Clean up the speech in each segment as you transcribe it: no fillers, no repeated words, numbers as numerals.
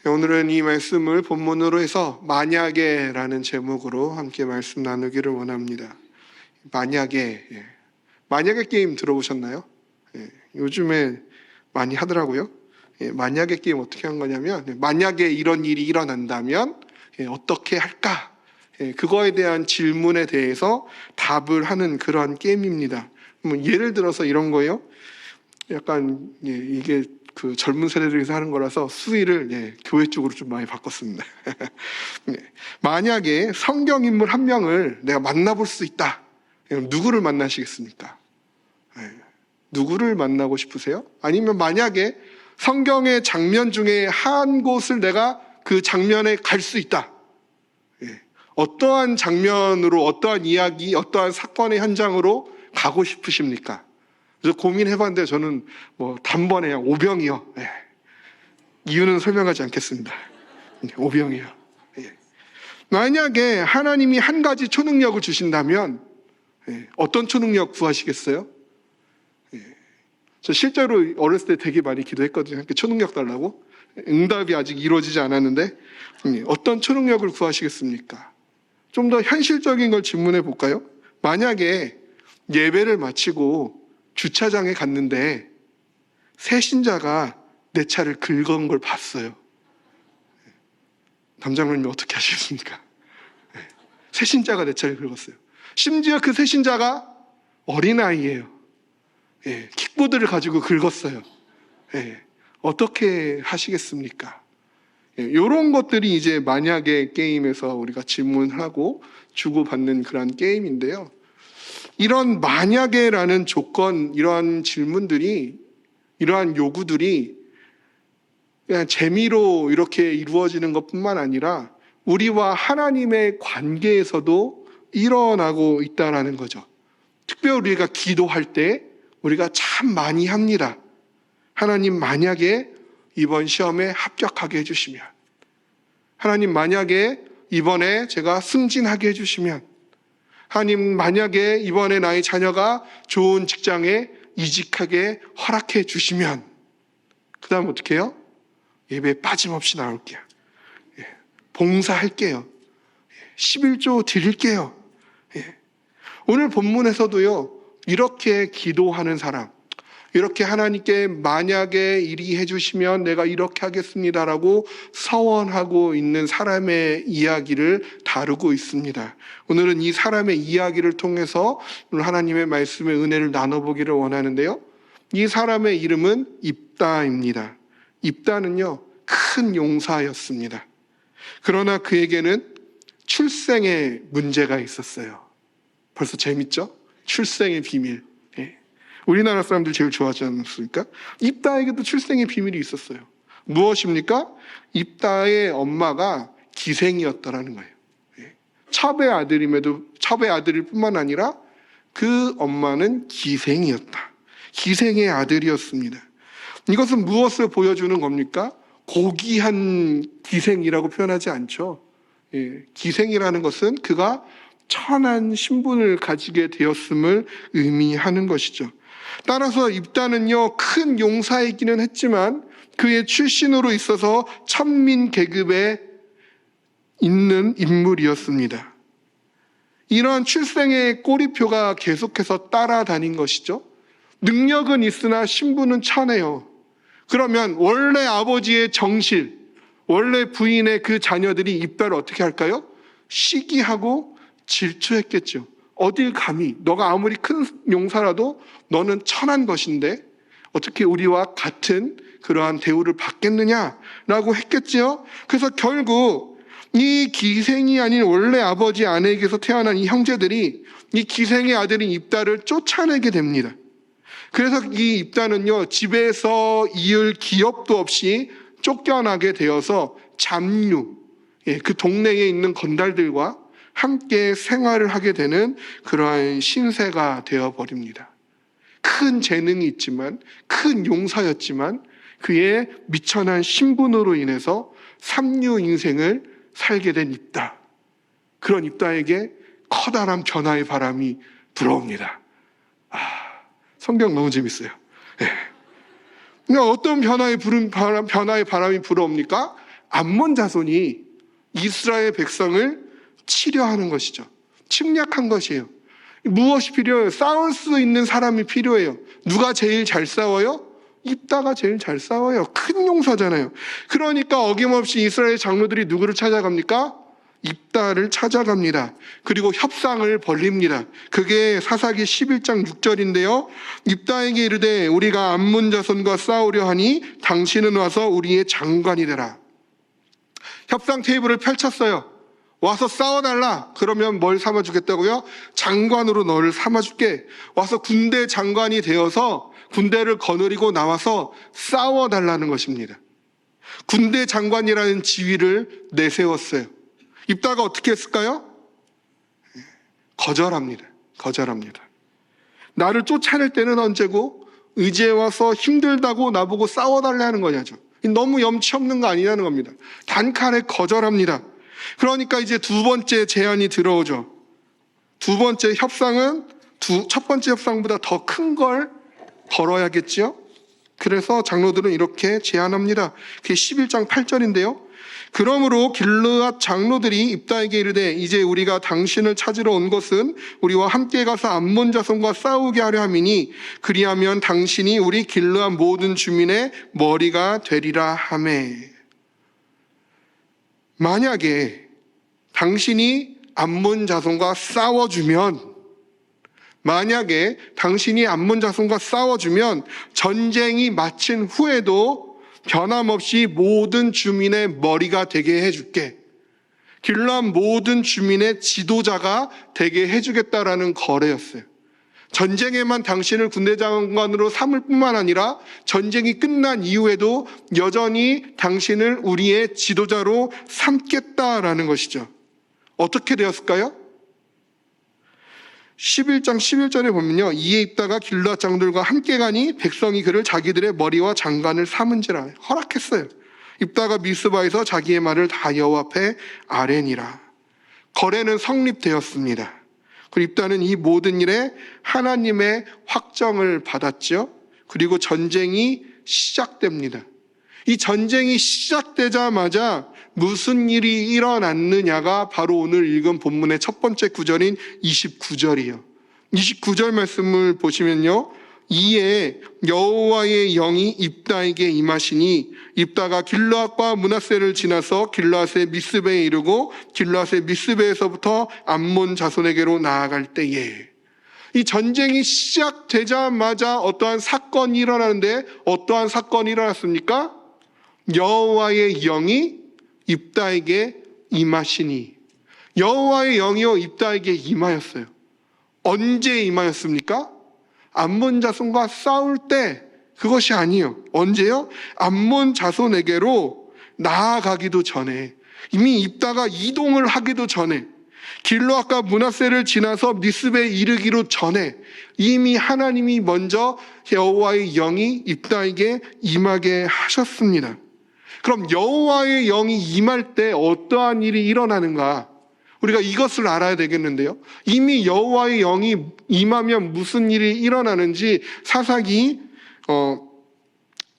오늘은 이 말씀을 본문으로 해서 만약에라는 제목으로 함께 말씀 나누기를 원합니다. 만약에 게임 들어보셨나요? 요즘에 많이 하더라고요. 만약에 게임 어떻게 한 거냐면 만약에 이런 일이 일어난다면 어떻게 할까? 그거에 대한 질문에 대해서 답을 하는 그런 게임입니다. 예를 들어서 이런 거예요. 약간 이게 그 젊은 세대들에서 하는 거라서 수위를 교회 쪽으로 좀 많이 바꿨습니다. 만약에 성경 인물 한 명을 내가 만나볼 수 있다. 누구를 만나시겠습니까? 누구를 만나고 싶으세요? 아니면 만약에 성경의 장면 중에 한 곳을 내가 그 장면에 갈 수 있다. 어떠한 장면으로, 어떠한 이야기, 어떠한 사건의 현장으로 가고 싶으십니까? 그래서 고민해봤는데 저는 단번에 그냥 오병이요. 이유는 설명하지 않겠습니다. 오병이요. 만약에 하나님이 한 가지 초능력을 주신다면 어떤 초능력 구하시겠어요? 저 실제로 어렸을 때 되게 많이 기도했거든요. 초능력 달라고. 응답이 아직 이루어지지 않았는데 어떤 초능력을 구하시겠습니까? 좀 더 현실적인 걸 질문해 볼까요? 만약에 예배를 마치고 주차장에 갔는데 새신자가 내 차를 긁은 걸 봤어요. 담장님이 어떻게 하시겠습니까? 새신자가 내 차를 긁었어요. 심지어 그 새신자가 어린아이예요. 킥보드를 가지고 긁었어요. 어떻게 하시겠습니까? 이런 것들이 이제 만약에 게임에서 우리가 질문하고 주고받는 그런 게임인데요. 이런 만약에라는 조건, 이러한 질문들이, 이러한 요구들이 그냥 재미로 이렇게 이루어지는 것뿐만 아니라 우리와 하나님의 관계에서도 일어나고 있다는 거죠. 특별히 우리가 기도할 때 우리가 참 많이 합니다. 하나님 만약에 이번 시험에 합격하게 해주시면, 하나님 만약에 이번에 제가 승진하게 해주시면, 하나님 만약에 이번에 나의 자녀가 좋은 직장에 이직하게 허락해 주시면, 그 다음 어떻게 해요? 예배에 빠짐없이 나올게요. 봉사할게요. 11조 드릴게요. 오늘 본문에서도요, 이렇게 기도하는 사람, 이렇게 하나님께 만약에 이리 해주시면 내가 이렇게 하겠습니다라고 서원하고 있는 사람의 이야기를 다루고 있습니다. 오늘은 이 사람의 이야기를 통해서 오늘 하나님의 말씀의 은혜를 나눠보기를 원하는데요. 이 사람의 이름은 입다입니다. 입다는요, 큰 용사였습니다. 그러나 그에게는 출생의 문제가 있었어요. 벌써 재밌죠? 출생의 비밀. 우리나라 사람들 제일 좋아하지 않습니까? 입다에게도 출생의 비밀이 있었어요. 무엇입니까? 입다의 엄마가 기생이었다라는 거예요. 첩의 아들일 뿐만 아니라 그 엄마는 기생이었다. 기생의 아들이었습니다. 이것은 무엇을 보여주는 겁니까? 고귀한 기생이라고 표현하지 않죠. 기생이라는 것은 그가 천한 신분을 가지게 되었음을 의미하는 것이죠. 따라서 입다는요, 큰 용사이기는 했지만 그의 출신으로 있어서 천민 계급에 있는 인물이었습니다. 이러한 출생의 꼬리표가 계속해서 따라다닌 것이죠. 능력은 있으나 신분은 천해요. 그러면 원래 아버지의 정실, 원래 부인의 그 자녀들이 입다를 어떻게 할까요? 시기하고 질투했겠죠. 어딜 감히, 너가 아무리 큰 용사라도 너는 천한 것인데 어떻게 우리와 같은 그러한 대우를 받겠느냐라고 했겠죠. 그래서 결국 이 기생이 아닌 원래 아버지 아내에게서 태어난 이 형제들이 이 기생의 아들인 입다를 쫓아내게 됩니다. 그래서 이 입다는요, 집에서 이을 기업도 없이 쫓겨나게 되어서 잡류, 그 동네에 있는 건달들과 함께 생활을 하게 되는 그러한 신세가 되어버립니다. 큰 재능이 있지만, 큰 용사였지만 그의 미천한 신분으로 인해서 삼류 인생을 살게 된 입다. 그런 입다에게 커다란 변화의 바람이 불어옵니다. 성경 너무 재밌어요. 그러니까 어떤 변화의 바람이 불어옵니까? 암몬 자손이 이스라엘 백성을 치려하는 것이죠. 침략한 것이에요. 무엇이 필요해요? 싸울 수 있는 사람이 필요해요. 누가 제일 잘 싸워요? 입다가 제일 잘 싸워요. 큰 용사잖아요. 그러니까 어김없이 이스라엘 장로들이 누구를 찾아갑니까? 입다를 찾아갑니다. 그리고 협상을 벌립니다. 그게 사사기 11장 6절인데요. 입다에게 이르되 우리가 암몬 자손과 싸우려 하니 당신은 와서 우리의 장관이 되라. 협상 테이블을 펼쳤어요. 와서 싸워달라. 그러면 뭘 삼아주겠다고요? 장관으로 너를 삼아줄게. 와서 군대 장관이 되어서 군대를 거느리고 나와서 싸워달라는 것입니다. 군대 장관이라는 지위를 내세웠어요. 입다가 어떻게 했을까요? 거절합니다. 나를 쫓아낼 때는 언제고 이제 와서 힘들다고 나보고 싸워달라는 거냐죠. 너무 염치 없는 거 아니냐는 겁니다. 단칼에 거절합니다. 그러니까 이제 두 번째 제안이 들어오죠. 두 번째 협상은 첫 번째 협상보다 더 큰 걸 걸어야겠죠. 그래서 장로들은 이렇게 제안합니다. 그게 11장 8절인데요. 그러므로 길르앗 장로들이 입다에게 이르되 이제 우리가 당신을 찾으러 온 것은 우리와 함께 가서 암몬 자손과 싸우게 하려 함이니 그리하면 당신이 우리 길르앗 모든 주민의 머리가 되리라 하매. 만약에 당신이 암몬 자손과 싸워주면 전쟁이 마친 후에도 변함없이 모든 주민의 머리가 되게 해줄게. 길르앗 모든 주민의 지도자가 되게 해주겠다라는 거래였어요. 전쟁에만 당신을 군대 장관으로 삼을 뿐만 아니라 전쟁이 끝난 이후에도 여전히 당신을 우리의 지도자로 삼겠다라는 것이죠. 어떻게 되었을까요? 11장 11절에 보면요. 이에 입다가 길르앗 장들과 함께 가니 백성이 그를 자기들의 머리와 장관을 삼은지라. 허락했어요. 입다가 미스바에서 자기의 말을 다 여호와 앞에 아뢰니라. 거래는 성립되었습니다. 그리고 입다는 이 모든 일에 하나님의 확정을 받았죠. 그리고 전쟁이 시작됩니다. 이 전쟁이 시작되자마자 무슨 일이 일어났느냐가 바로 오늘 읽은 본문의 첫 번째 구절인 29절이에요. 29절 말씀을 보시면요. 이에 여호와의 영이 입다에게 임하시니 입다가 길르앗과 므낫세를 지나서 길르앗의 미스베에 이르고 길르앗의 미스베에서부터 암몬 자손에게로 나아갈 때에 이 전쟁이 시작되자마자 어떠한 사건이 일어나는데 어떠한 사건이 일어났습니까? 여호와의 영이 입다에게 임하시니 여호와의 영이요 입다에게 임하였어요. 언제 임하였습니까? 암몬 자손과 싸울 때 그것이 아니에요. 언제요? 암몬 자손에게로 나아가기도 전에 이미 입다가 이동을 하기도 전에 길르앗과 므낫세를 지나서 미스베에 이르기로 전에 이미 하나님이 먼저 여호와의 영이 입다에게 임하게 하셨습니다. 그럼 여호와의 영이 임할 때 어떠한 일이 일어나는가? 우리가 이것을 알아야 되겠는데요. 이미 여호와의 영이 임하면 무슨 일이 일어나는지 사사기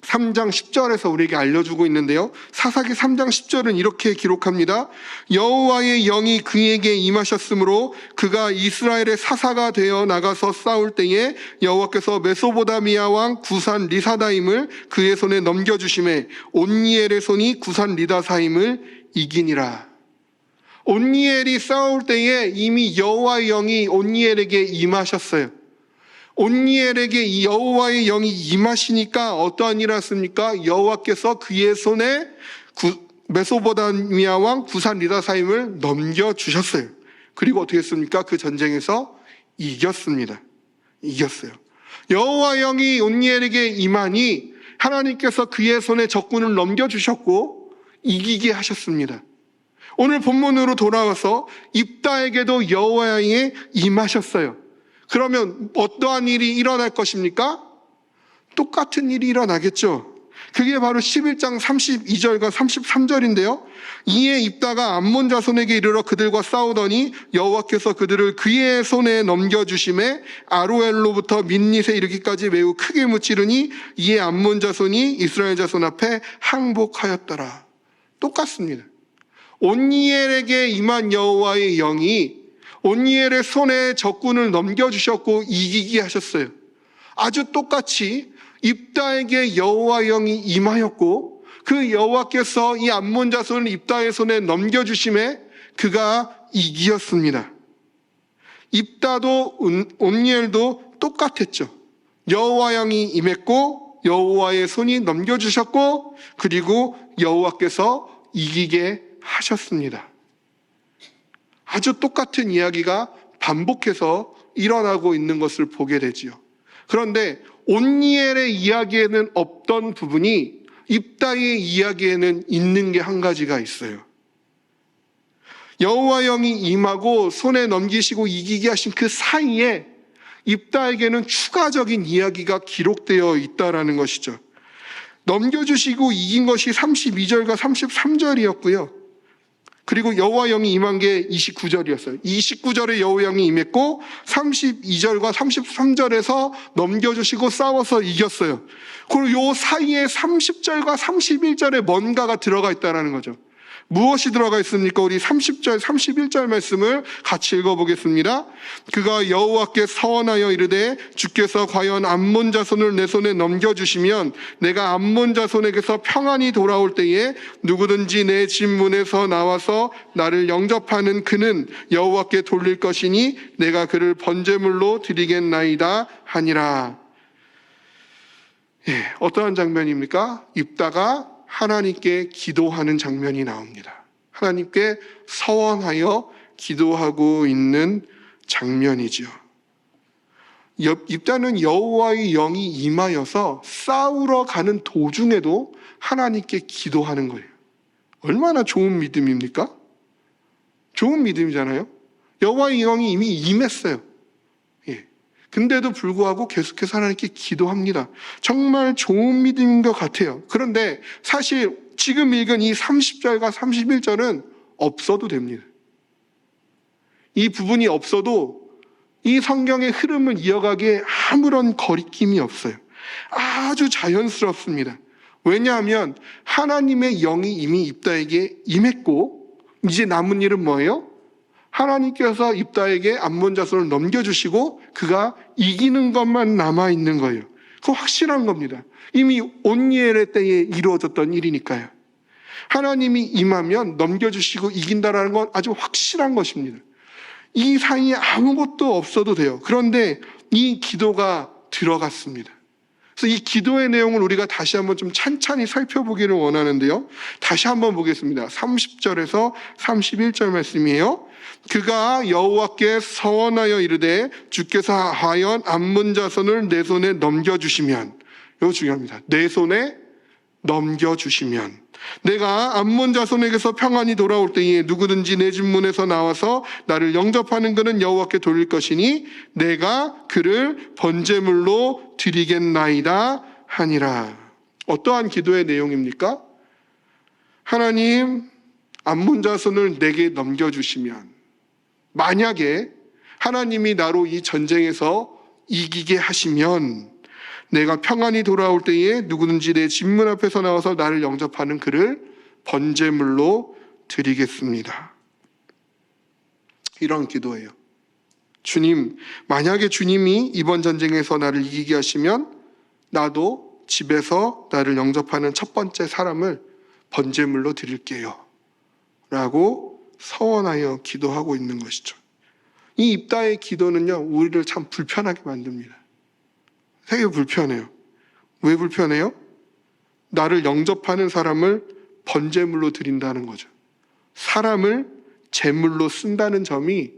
3장 10절에서 우리에게 알려주고 있는데요. 사사기 3장 10절은 이렇게 기록합니다. 여호와의 영이 그에게 임하셨으므로 그가 이스라엘의 사사가 되어 나가서 싸울 때에 여호와께서 메소보다미아 왕 구산 리사다임을 그의 손에 넘겨주심에 온니엘의 손이 구산 리다사임을 이기니라. 온니엘이 싸울 때에 이미 여호와의 영이 온니엘에게 임하셨어요. 온니엘에게 이 여호와의 영이 임하시니까 어떠한 일이 났습니까? 여호와께서 그의 손에 메소보다미아 왕 구산 리다사임을 넘겨주셨어요. 그리고 어떻게 했습니까? 그 전쟁에서 이겼습니다. 이겼어요. 여호와의 영이 온니엘에게 임하니 하나님께서 그의 손에 적군을 넘겨주셨고 이기게 하셨습니다. 오늘 본문으로 돌아와서 입다에게도 여호와의 영이 임하셨어요. 그러면 어떠한 일이 일어날 것입니까? 똑같은 일이 일어나겠죠. 그게 바로 11장 32절과 33절인데요. 이에 입다가 암몬 자손에게 이르러 그들과 싸우더니 여호와께서 그들을 그의 손에 넘겨주심에 아로엘로부터 민닛에 이르기까지 매우 크게 무찌르니 이에 암몬 자손이 이스라엘 자손 앞에 항복하였더라. 똑같습니다. 온니엘에게 임한 여호와의 영이 온니엘의 손에 적군을 넘겨주셨고 이기게 하셨어요. 아주 똑같이 입다에게 여호와의 영이 임하였고 그 여호와께서 이 암몬 자손을 입다의 손에 넘겨주심에 그가 이기었습니다. 입다도 온니엘도 똑같았죠. 여호와의 영이 임했고 여호와의 손이 넘겨주셨고 그리고 여호와께서 이기게 하셨습니다. 아주 똑같은 이야기가 반복해서 일어나고 있는 것을 보게 되지요. 그런데 온니엘의 이야기에는 없던 부분이 입다의 이야기에는 있는 게 한 가지가 있어요. 여호와의 영이 임하고 손에 넘기시고 이기게 하신 그 사이에 입다에게는 추가적인 이야기가 기록되어 있다라는 것이죠. 넘겨주시고 이긴 것이 32절과 33절이었고요. 그리고 여호와의 영이 임한 게 29절이었어요. 29절에 여호와의 영이 임했고 32절과 33절에서 넘겨주시고 싸워서 이겼어요. 그리고 요 사이에 30절과 31절에 뭔가가 들어가 있다는 거죠. 무엇이 들어가 있습니까? 우리 30절, 31절 말씀을 같이 읽어보겠습니다. 그가 여호와께 서원하여 이르되 주께서 과연 암몬 자손을 내 손에 넘겨주시면 내가 암몬 자손에게서 평안히 돌아올 때에 누구든지 내 집 문에서 나와서 나를 영접하는 그는 여호와께 돌릴 것이니 내가 그를 번제물로 드리겠나이다 하니라. 어떠한 장면입니까? 입다가 하나님께 기도하는 장면이 나옵니다. 하나님께 서원하여 기도하고 있는 장면이죠. 입다는 여호와의 영이 임하여서 싸우러 가는 도중에도 하나님께 기도하는 거예요. 얼마나 좋은 믿음입니까? 좋은 믿음이잖아요. 여호와의 영이 이미 임했어요. 근데도 불구하고 계속해서 하나님께 기도합니다. 정말 좋은 믿음인 것 같아요. 그런데 사실 지금 읽은 이 30절과 31절은 없어도 됩니다. 이 부분이 없어도 이 성경의 흐름을 이어가기에 아무런 거리낌이 없어요. 아주 자연스럽습니다. 왜냐하면 하나님의 영이 이미 입다에게 임했고 이제 남은 일은 뭐예요? 하나님께서 입다에게 암몬 자손을 넘겨주시고 그가 이기는 것만 남아있는 거예요. 그거 확실한 겁니다. 이미 온니엘의 때에 이루어졌던 일이니까요. 하나님이 임하면 넘겨주시고 이긴다라는 건 아주 확실한 것입니다. 이 사이에 아무것도 없어도 돼요. 그런데 이 기도가 들어갔습니다. 그래서 이 기도의 내용을 우리가 다시 한번 좀 찬찬히 살펴보기를 원하는데요. 다시 한번 보겠습니다. 30절에서 31절 말씀이에요. 그가 여호와께 서원하여 이르되 주께서 과연 암몬 자손을 내 손에 넘겨주시면, 이거 중요합니다. 내 손에 넘겨주시면 내가 암몬 자손에게서 평안히 돌아올 때에 누구든지 내 집 문에서 나와서 나를 영접하는 그는 여호와께 돌릴 것이니 내가 그를 번제물로 드리겠나이다 하니라. 어떠한 기도의 내용입니까? 하나님, 암몬 자손을 내게 넘겨주시면, 만약에 하나님이 나로 이 전쟁에서 이기게 하시면 내가 평안히 돌아올 때에 누구든지 내 집 문 앞에서 나와서 나를 영접하는 그를 번제물로 드리겠습니다. 이런 기도예요. 주님, 만약에 주님이 이번 전쟁에서 나를 이기게 하시면 나도 집에서 나를 영접하는 첫 번째 사람을 번제물로 드릴게요 라고 서원하여 기도하고 있는 것이죠. 이 입다의 기도는요, 우리를 참 불편하게 만듭니다. 되게 불편해요. 왜 불편해요? 나를 영접하는 사람을 번제물로 드린다는 거죠. 사람을 제물로 쓴다는 점이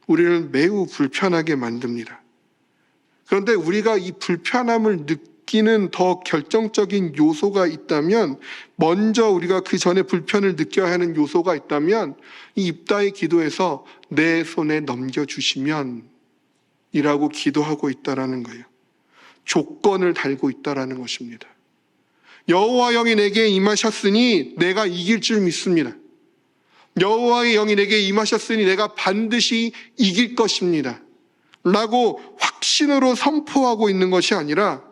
우리를 매우 불편하게 만듭니다. 그런데 우리가 이 불편함을 느끼는 더 결정적인 요소가 있다면, 먼저 우리가 그 전에 불편을 느껴야 하는 요소가 있다면 이 입다의 기도에서 내 손에 넘겨주시면 이라고 기도하고 있다라는 거예요. 조건을 달고 있다라는 것입니다. 여호와 영이 내게 임하셨으니 내가 이길 줄 믿습니다. 여호와의 영이 내게 임하셨으니 내가 반드시 이길 것입니다 라고 확신으로 선포하고 있는 것이 아니라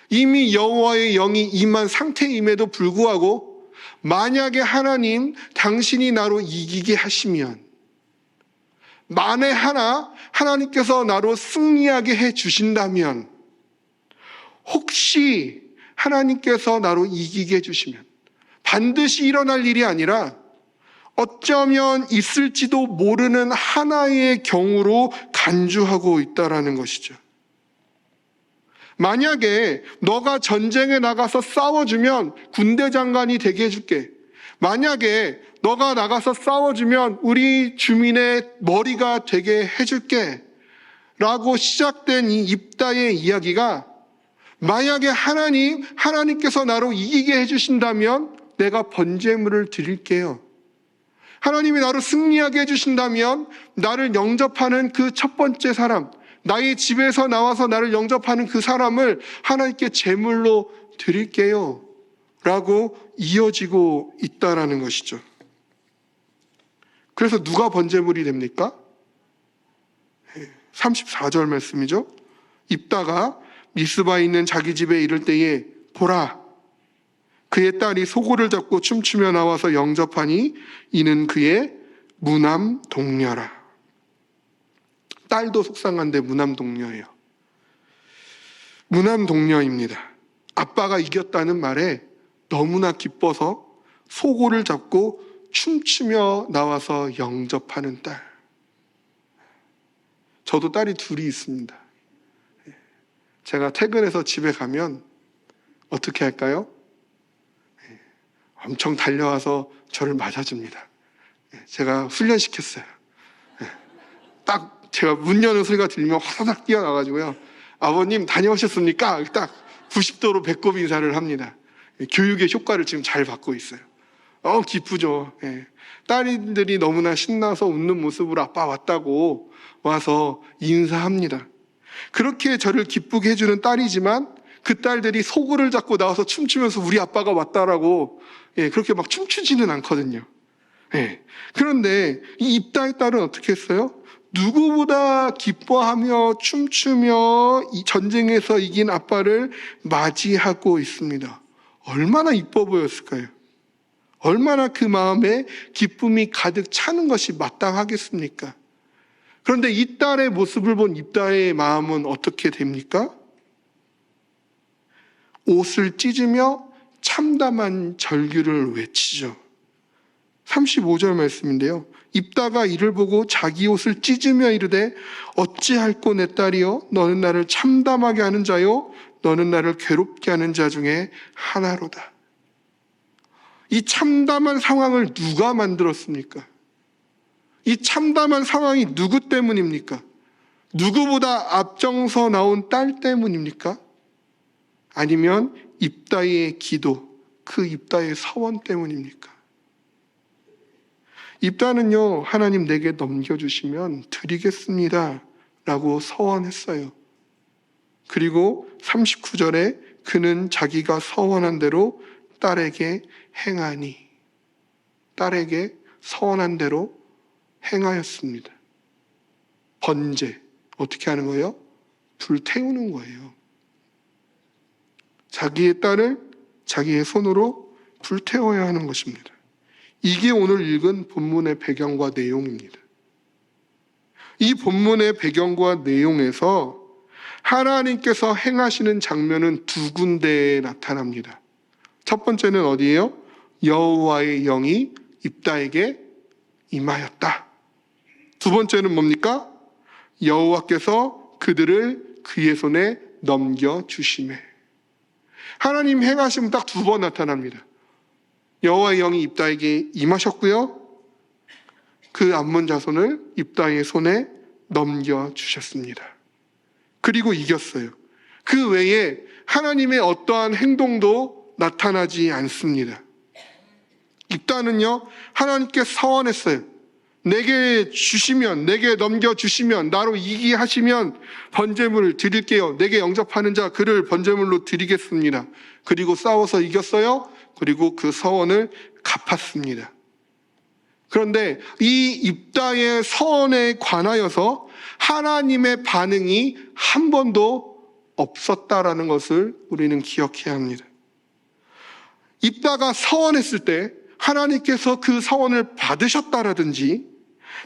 이미 여호와의 영이 임한 상태임에도 불구하고 만약에 하나님 당신이 나로 이기게 하시면, 만에 하나 하나님께서 나로 승리하게 해 주신다면, 혹시 하나님께서 나로 이기게 해주시면, 반드시 일어날 일이 아니라 어쩌면 있을지도 모르는 하나의 경우로 간주하고 있다라는 것이죠. 만약에 너가 전쟁에 나가서 싸워주면 군대 장관이 되게 해줄게. 만약에 너가 나가서 싸워주면 우리 주민의 머리가 되게 해줄게. 라고 시작된 이 입다의 이야기가, 만약에 하나님께서 나로 이기게 해주신다면 내가 번제물을 드릴게요. 하나님이 나로 승리하게 해주신다면 나를 영접하는 그 첫 번째 사람, 나의 집에서 나와서 나를 영접하는 그 사람을 하나님께 제물로 드릴게요. 라고 이어지고 있다라는 것이죠. 그래서 누가 번제물이 됩니까? 34절 말씀이죠. 입다가 미스바에 있는 자기 집에 이를 때에 보라, 그의 딸이 소고를 잡고 춤추며 나와서 영접하니 이는 그의 무남 동녀라. 딸도 속상한데 무남 동녀예요. 무남 동녀입니다. 아빠가 이겼다는 말에 너무나 기뻐서 소고를 잡고 춤추며 나와서 영접하는 딸. 저도 딸이 둘이 있습니다. 제가 퇴근해서 집에 가면 어떻게 할까요? 엄청 달려와서 저를 맞아줍니다. 제가 훈련시켰어요. 딱 제가 문 여는 소리가 들리면 화사삭 뛰어나가지고요. 아버님 다녀오셨습니까? 딱 90도로 배꼽 인사를 합니다. 교육의 효과를 지금 잘 받고 있어요. 기쁘죠. 딸들이 너무나 신나서 웃는 모습으로 아빠 왔다고 와서 인사합니다. 그렇게 저를 기쁘게 해주는 딸이지만 그 딸들이 소고를 잡고 나와서 춤추면서 우리 아빠가 왔다라고 그렇게 막 춤추지는 않거든요. 그런데 이 입다의 딸은 어떻게 했어요? 누구보다 기뻐하며 춤추며 이 전쟁에서 이긴 아빠를 맞이하고 있습니다. 얼마나 이뻐 보였을까요? 얼마나 그 마음에 기쁨이 가득 차는 것이 마땅하겠습니까? 그런데 이 딸의 모습을 본 입다의 마음은 어떻게 됩니까? 옷을 찢으며 참담한 절규를 외치죠. 35절 말씀인데요. 입다가 이를 보고 자기 옷을 찢으며 이르되 어찌할꼬 내 딸이여, 너는 나를 참담하게 하는 자요 너는 나를 괴롭게 하는 자 중에 하나로다. 이 참담한 상황을 누가 만들었습니까? 이 참담한 상황이 누구 때문입니까? 누구보다 앞장서 나온 딸 때문입니까? 아니면 입다의 기도, 그 입다의 서원 때문입니까? 입다는요, 하나님 내게 넘겨주시면 드리겠습니다 라고 서원했어요. 그리고 39절에 그는 자기가 서원한 대로 딸에게 행하니, 딸에게 서원한 대로 행하였습니다. 번제, 어떻게 하는 거예요? 불 태우는 거예요. 자기의 딸을 자기의 손으로 불태워야 하는 것입니다. 이게 오늘 읽은 본문의 배경과 내용입니다. 이 본문의 배경과 내용에서 하나님께서 행하시는 장면은 두 군데에 나타납니다. 첫 번째는 어디예요? 여호와의 영이 입다에게 임하였다. 두 번째는 뭡니까? 여호와께서 그들을 그의 손에 넘겨주시매. 하나님 행하시면 딱 두 번 나타납니다. 여호와의 영이 입다에게 임하셨고요, 그 암몬 자손을 입다의 손에 넘겨주셨습니다. 그리고 이겼어요. 그 외에 하나님의 어떠한 행동도 나타나지 않습니다. 입다는요, 하나님께 서원했어요. 내게 주시면, 내게 넘겨주시면, 나로 이기게 하시면 번제물을 드릴게요. 내게 영접하는 자 그를 번제물로 드리겠습니다. 그리고 싸워서 이겼어요. 그리고 그 서원을 갚았습니다. 그런데 이 입다의 서원에 관하여서 하나님의 반응이 한 번도 없었다라는 것을 우리는 기억해야 합니다. 입다가 서원했을 때 하나님께서 그 서원을 받으셨다라든지,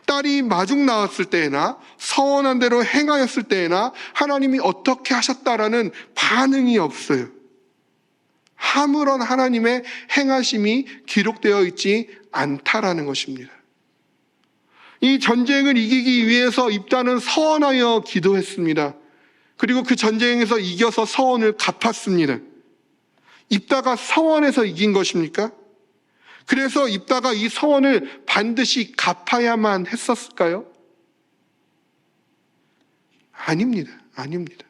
딸이 마중 나왔을 때나 서원한 대로 행하였을 때나 하나님이 어떻게 하셨다라는 반응이 없어요. 아무런 하나님의 행하심이 기록되어 있지 않다라는 것입니다. 이 전쟁을 이기기 위해서 입다는 서원하여 기도했습니다. 그리고 그 전쟁에서 이겨서 서원을 갚았습니다. 입다가 서원해서 이긴 것입니까? 그래서 입다가 이 서원을 반드시 갚아야만 했었을까요? 아닙니다. 아닙니다.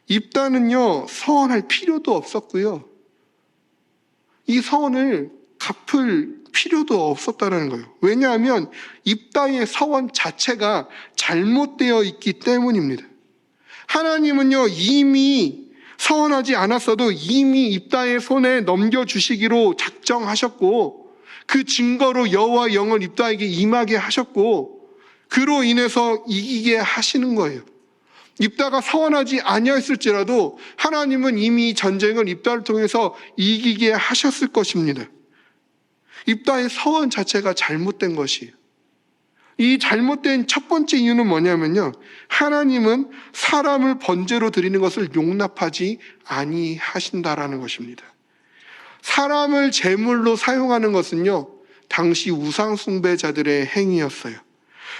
입다는요, 서원할 필요도 없었고요. 이 서원을 갚을 필요도 없었다는 거예요. 왜냐하면 입다의 서원 자체가 잘못되어 있기 때문입니다. 하나님은요, 이미 서원하지 않았어도 이미 입다의 손에 넘겨주시기로 작정하셨고, 그 증거로 여호와 영을 입다에게 임하게 하셨고, 그로 인해서 이기게 하시는 거예요. 입다가 서원하지 아니했을지라도 하나님은 이미 전쟁을 입다를 통해서 이기게 하셨을 것입니다. 입다의 서원 자체가 잘못된 것이에요. 이 잘못된 첫 번째 이유는 뭐냐면요, 하나님은 사람을 번제로 드리는 것을 용납하지 아니하신다라는 것입니다. 사람을 제물로 사용하는 것은요, 당시 우상 숭배자들의 행위였어요.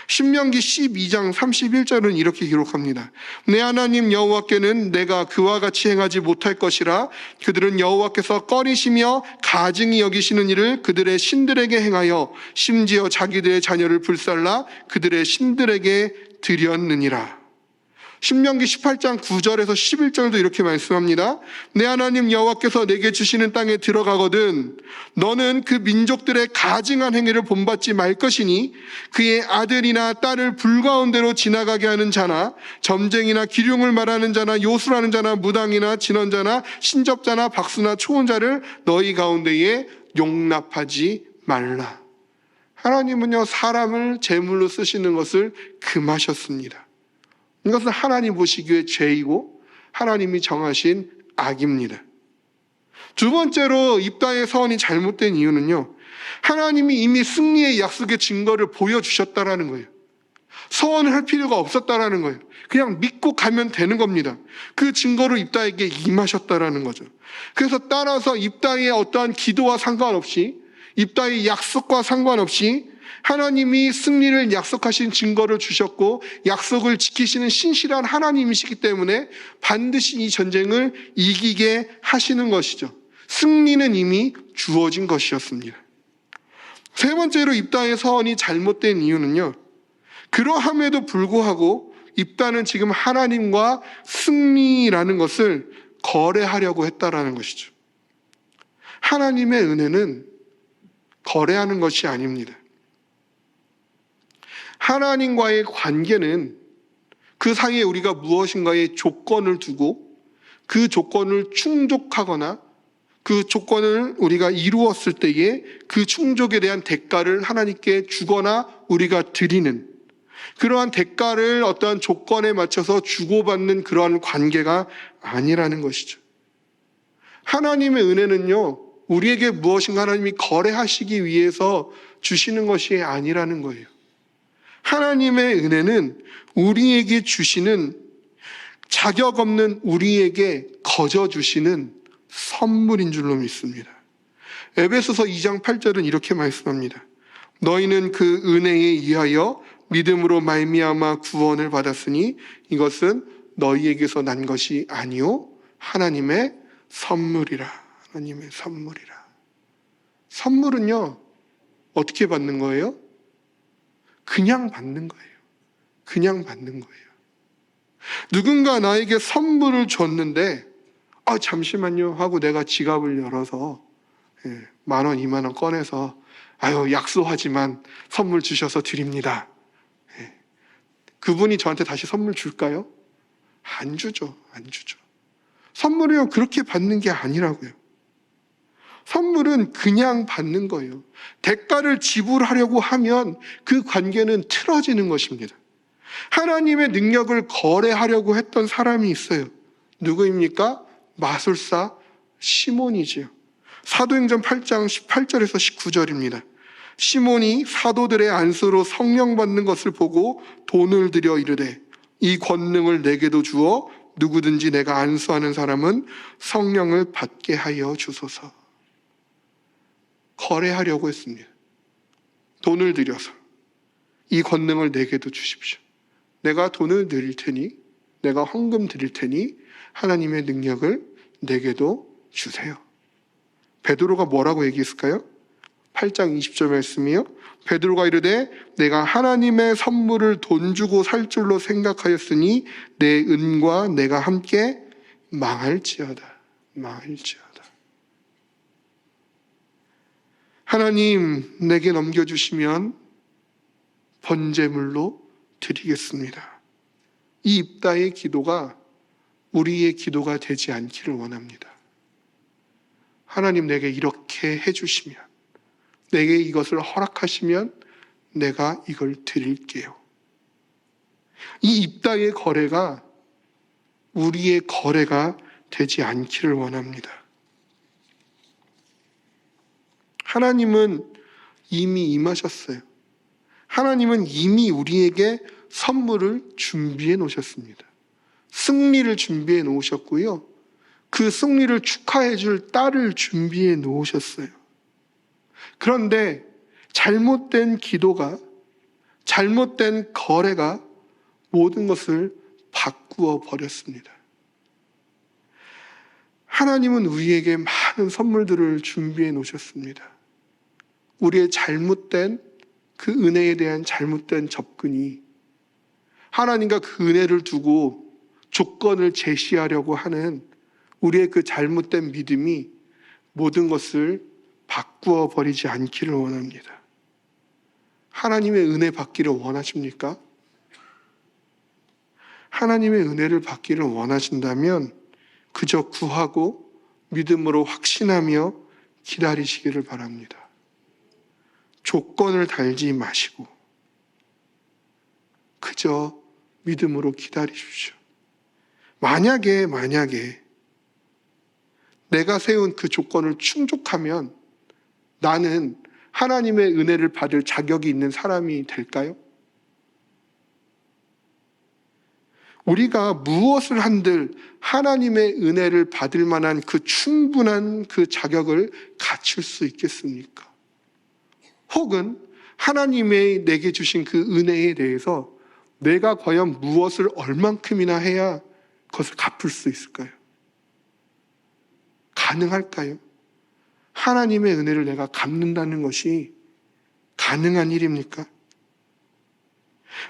신명기 12장 31절은 이렇게 기록합니다. 내 하나님 여호와께는 내가 그와 같이 행하지 못할 것이라. 그들은 여호와께서 꺼리시며 가증히 여기시는 일을 그들의 신들에게 행하여 심지어 자기들의 자녀를 불살라 그들의 신들에게 드렸느니라. 신명기 18장 9절에서 11절도 이렇게 말씀합니다. 내 하나님 여호와께서 내게 주시는 땅에 들어가거든 너는 그 민족들의 가증한 행위를 본받지 말 것이니 그의 아들이나 딸을 불 가운데로 지나가게 하는 자나 점쟁이나 기륭을 말하는 자나 요술하는 자나 무당이나 진언자나 신접자나 박수나 초혼자를 너희 가운데에 용납하지 말라. 하나님은요, 사람을 제물로 쓰시는 것을 금하셨습니다. 이것은 하나님 보시기에 죄이고 하나님이 정하신 악입니다. 두 번째로 입다의 서원이 잘못된 이유는요, 하나님이 이미 승리의 약속의 증거를 보여주셨다라는 거예요. 서원을 할 필요가 없었다라는 거예요. 그냥 믿고 가면 되는 겁니다. 그 증거로 입다에게 임하셨다라는 거죠. 그래서 따라서 입다의 어떠한 기도와 상관없이, 입다의 약속과 상관없이 하나님이 승리를 약속하신 증거를 주셨고 약속을 지키시는 신실한 하나님이시기 때문에 반드시 이 전쟁을 이기게 하시는 것이죠. 승리는 이미 주어진 것이었습니다. 세 번째로 입다의 서원이 잘못된 이유는요, 그러함에도 불구하고 입다는 지금 하나님과 승리라는 것을 거래하려고 했다라는 것이죠. 하나님의 은혜는 거래하는 것이 아닙니다. 하나님과의 관계는 그 사이에 우리가 무엇인가의 조건을 두고 그 조건을 충족하거나 그 조건을 우리가 이루었을 때에 그 충족에 대한 대가를 하나님께 주거나 우리가 드리는, 그러한 대가를 어떠한 조건에 맞춰서 주고받는 그러한 관계가 아니라는 것이죠. 하나님의 은혜는요, 우리에게 무엇인가 하나님이 거래하시기 위해서 주시는 것이 아니라는 거예요. 하나님의 은혜는 우리에게 주시는, 자격 없는 우리에게 거저 주시는 선물인 줄로 믿습니다. 에베소서 2장 8절은 이렇게 말씀합니다. 너희는 그 은혜에 의하여 믿음으로 말미암아 구원을 받았으니 이것은 너희에게서 난 것이 아니요 하나님의 선물이라. 하나님의 선물이라. 선물은요, 어떻게 받는 거예요? 그냥 받는 거예요. 그냥 받는 거예요. 누군가 나에게 선물을 줬는데 잠시만요 하고 내가 지갑을 열어서 10,000원, 20,000원 꺼내서 약속하지만 선물 주셔서 드립니다. 그분이 저한테 다시 선물 줄까요? 안 주죠. 안 주죠. 선물을요, 그렇게 받는 게 아니라고요. 선물은 그냥 받는 거예요. 대가를 지불하려고 하면 그 관계는 틀어지는 것입니다. 하나님의 능력을 거래하려고 했던 사람이 있어요. 누구입니까? 마술사 시몬이지요. 사도행전 8장 18절에서 19절입니다. 시몬이 사도들의 안수로 성령 받는 것을 보고 돈을 들여 이르되 이 권능을 내게도 주어 누구든지 내가 안수하는 사람은 성령을 받게 하여 주소서. 거래하려고 했습니다. 돈을 들여서 이 권능을 내게도 주십시오. 내가 돈을 드릴 테니, 내가 헌금 드릴 테니 하나님의 능력을 내게도 주세요. 베드로가 뭐라고 얘기했을까요? 8장 20절 말씀이요. 베드로가 이르되 내가 하나님의 선물을 돈 주고 살 줄로 생각하였으니 내 은과 내가 함께 망할지어다. 하나님 내게 넘겨주시면 번제물로 드리겠습니다. 이 입다의 기도가 우리의 기도가 되지 않기를 원합니다. 하나님 내게 이렇게 해주시면, 내게 이것을 허락하시면 내가 이걸 드릴게요. 이 입다의 거래가 우리의 거래가 되지 않기를 원합니다. 하나님은 이미 임하셨어요. 하나님은 이미 우리에게 선물을 준비해 놓으셨습니다. 승리를 준비해 놓으셨고요. 그 승리를 축하해 줄 딸을 준비해 놓으셨어요. 그런데 잘못된 기도가, 잘못된 거래가 모든 것을 바꾸어 버렸습니다. 하나님은 우리에게 많은 선물들을 준비해 놓으셨습니다. 우리의 잘못된 그 은혜에 대한 잘못된 접근이 하나님과 그 은혜를 두고 조건을 제시하려고 하는 우리의 그 잘못된 믿음이 모든 것을 바꾸어 버리지 않기를 원합니다. 하나님의 은혜 받기를 원하십니까? 하나님의 은혜를 받기를 원하신다면 그저 구하고 믿음으로 확신하며 기다리시기를 바랍니다. 조건을 달지 마시고 그저 믿음으로 기다리십시오. 만약에 내가 세운 그 조건을 충족하면 나는 하나님의 은혜를 받을 자격이 있는 사람이 될까요? 우리가 무엇을 한들 하나님의 은혜를 받을 만한 그 충분한 그 자격을 갖출 수 있겠습니까? 혹은 하나님의 내게 주신 그 은혜에 대해서 내가 과연 무엇을 얼만큼이나 해야 그것을 갚을 수 있을까요? 가능할까요? 하나님의 은혜를 내가 갚는다는 것이 가능한 일입니까?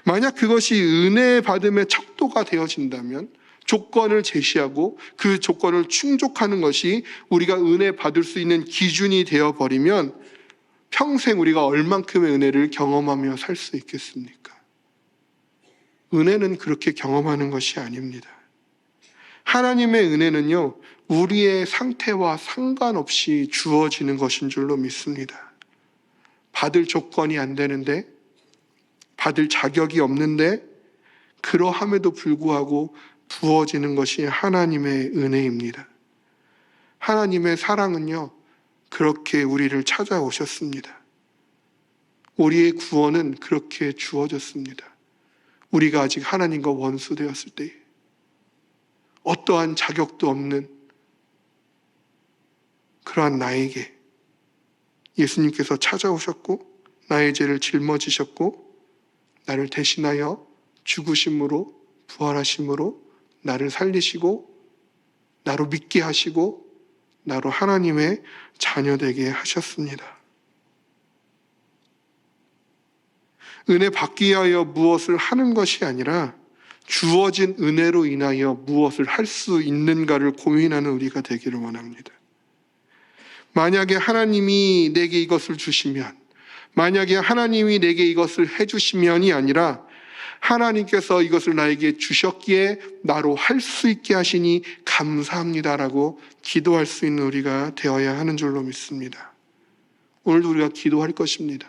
만약 그것이 은혜 받음의 척도가 되어진다면, 조건을 제시하고 그 조건을 충족하는 것이 우리가 은혜 받을 수 있는 기준이 되어버리면 평생 우리가 얼만큼의 은혜를 경험하며 살 수 있겠습니까? 은혜는 그렇게 경험하는 것이 아닙니다. 하나님의 은혜는요, 우리의 상태와 상관없이 주어지는 것인 줄로 믿습니다. 받을 조건이 안 되는데, 받을 자격이 없는데, 그러함에도 불구하고 부어지는 것이 하나님의 은혜입니다. 하나님의 사랑은요, 그렇게 우리를 찾아오셨습니다. 우리의 구원은 그렇게 주어졌습니다. 우리가 아직 하나님과 원수 되었을 때에 어떠한 자격도 없는 그러한 나에게 예수님께서 찾아오셨고 나의 죄를 짊어지셨고 나를 대신하여 죽으심으로 부활하심으로 나를 살리시고 나로 믿게 하시고 나로 하나님의 자녀 되게 하셨습니다. 은혜 받기 위하여 무엇을 하는 것이 아니라 주어진 은혜로 인하여 무엇을 할 수 있는가를 고민하는 우리가 되기를 원합니다. 만약에 하나님이 내게 이것을 주시면, 만약에 하나님이 내게 이것을 해주시면이 아니라 하나님께서 이것을 나에게 주셨기에 나로 할 수 있게 하시니 감사합니다라고 기도할 수 있는 우리가 되어야 하는 줄로 믿습니다. 오늘도 우리가 기도할 것입니다.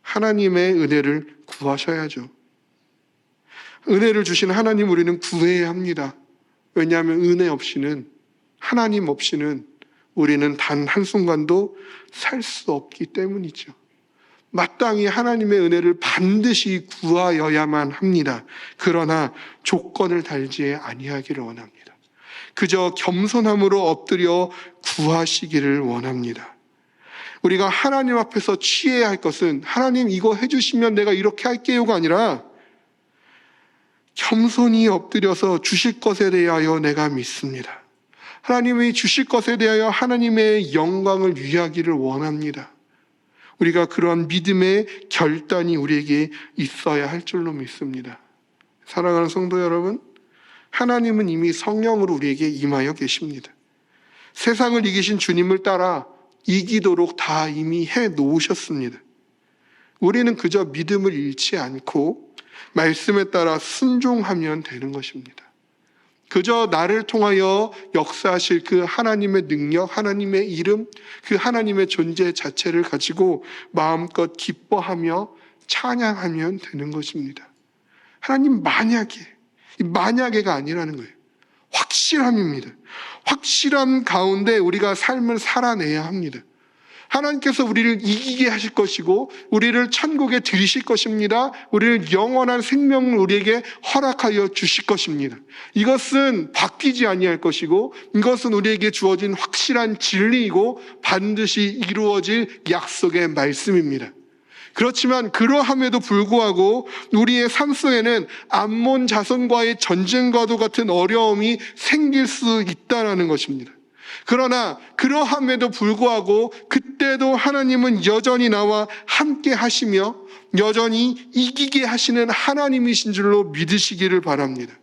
하나님의 은혜를 구하셔야죠. 은혜를 주신 하나님 우리는 구해야 합니다. 왜냐하면 은혜 없이는, 하나님 없이는 우리는 단 한순간도 살 수 없기 때문이죠. 마땅히 하나님의 은혜를 반드시 구하여야만 합니다. 그러나 조건을 달지 아니하기를 원합니다. 그저 겸손함으로 엎드려 구하시기를 원합니다. 우리가 하나님 앞에서 취해야 할 것은 하나님 이거 해주시면 내가 이렇게 할게요가 아니라 겸손히 엎드려서 주실 것에 대하여 내가 믿습니다. 하나님이 주실 것에 대하여 하나님의 영광을 위하기를 원합니다. 우리가 그러한 믿음의 결단이 우리에게 있어야 할 줄로 믿습니다. 사랑하는 성도 여러분, 하나님은 이미 성령으로 우리에게 임하여 계십니다. 세상을 이기신 주님을 따라 이기도록 다 이미 해 놓으셨습니다. 우리는 그저 믿음을 잃지 않고 말씀에 따라 순종하면 되는 것입니다. 그저 나를 통하여 역사하실 그 하나님의 능력, 하나님의 이름, 그 하나님의 존재 자체를 가지고 마음껏 기뻐하며 찬양하면 되는 것입니다. 하나님 만약에가 아니라는 거예요. 확실함입니다. 확실함 가운데 우리가 삶을 살아내야 합니다. 하나님께서 우리를 이기게 하실 것이고 우리를 천국에 들이실 것입니다. 우리를 영원한 생명을 우리에게 허락하여 주실 것입니다. 이것은 바뀌지 아니할 것이고 이것은 우리에게 주어진 확실한 진리이고 반드시 이루어질 약속의 말씀입니다. 그렇지만 그러함에도 불구하고 우리의 삶 속에는 암몬 자손과의 전쟁과도 같은 어려움이 생길 수 있다는 것입니다. 그러나 그러함에도 불구하고 그때도 하나님은 여전히 나와 함께 하시며 여전히 이기게 하시는 하나님이신 줄로 믿으시기를 바랍니다.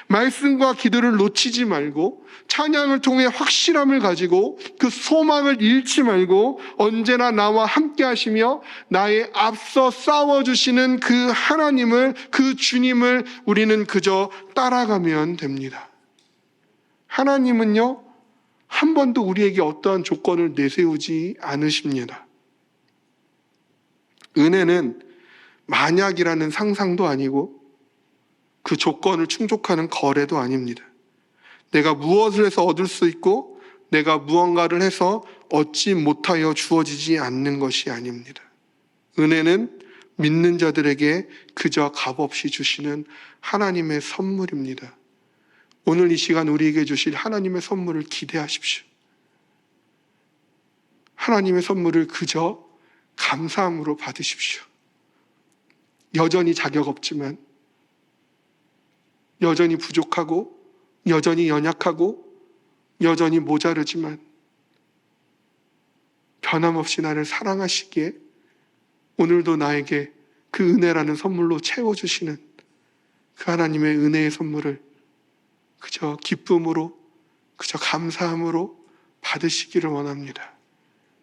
말씀과 기도를 놓치지 말고 찬양을 통해 확실함을 가지고 그 소망을 잃지 말고 언제나 나와 함께 하시며 나의 앞서 싸워주시는 그 하나님을, 그 주님을 우리는 그저 따라가면 됩니다. 하나님은요, 한 번도 우리에게 어떠한 조건을 내세우지 않으십니다. 은혜는 만약이라는 상상도 아니고 그 조건을 충족하는 거래도 아닙니다. 내가 무엇을 해서 얻을 수 있고 내가 무언가를 해서 얻지 못하여 주어지지 않는 것이 아닙니다. 은혜는 믿는 자들에게 그저 값없이 주시는 하나님의 선물입니다. 오늘 이 시간 우리에게 주실 하나님의 선물을 기대하십시오. 하나님의 선물을 그저 감사함으로 받으십시오. 여전히 자격 없지만, 여전히 부족하고, 여전히 연약하고, 여전히 모자르지만 변함없이 나를 사랑하시기에 오늘도 나에게 그 은혜라는 선물로 채워주시는 그 하나님의 은혜의 선물을 그저 기쁨으로, 그저 감사함으로 받으시기를 원합니다.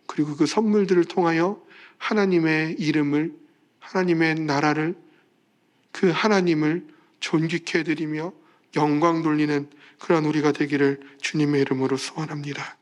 그리고 그 선물들을 통하여 하나님의 이름을, 하나님의 나라를, 그 하나님을 존귀케 해드리며 영광 돌리는 그런 우리가 되기를 주님의 이름으로 소원합니다.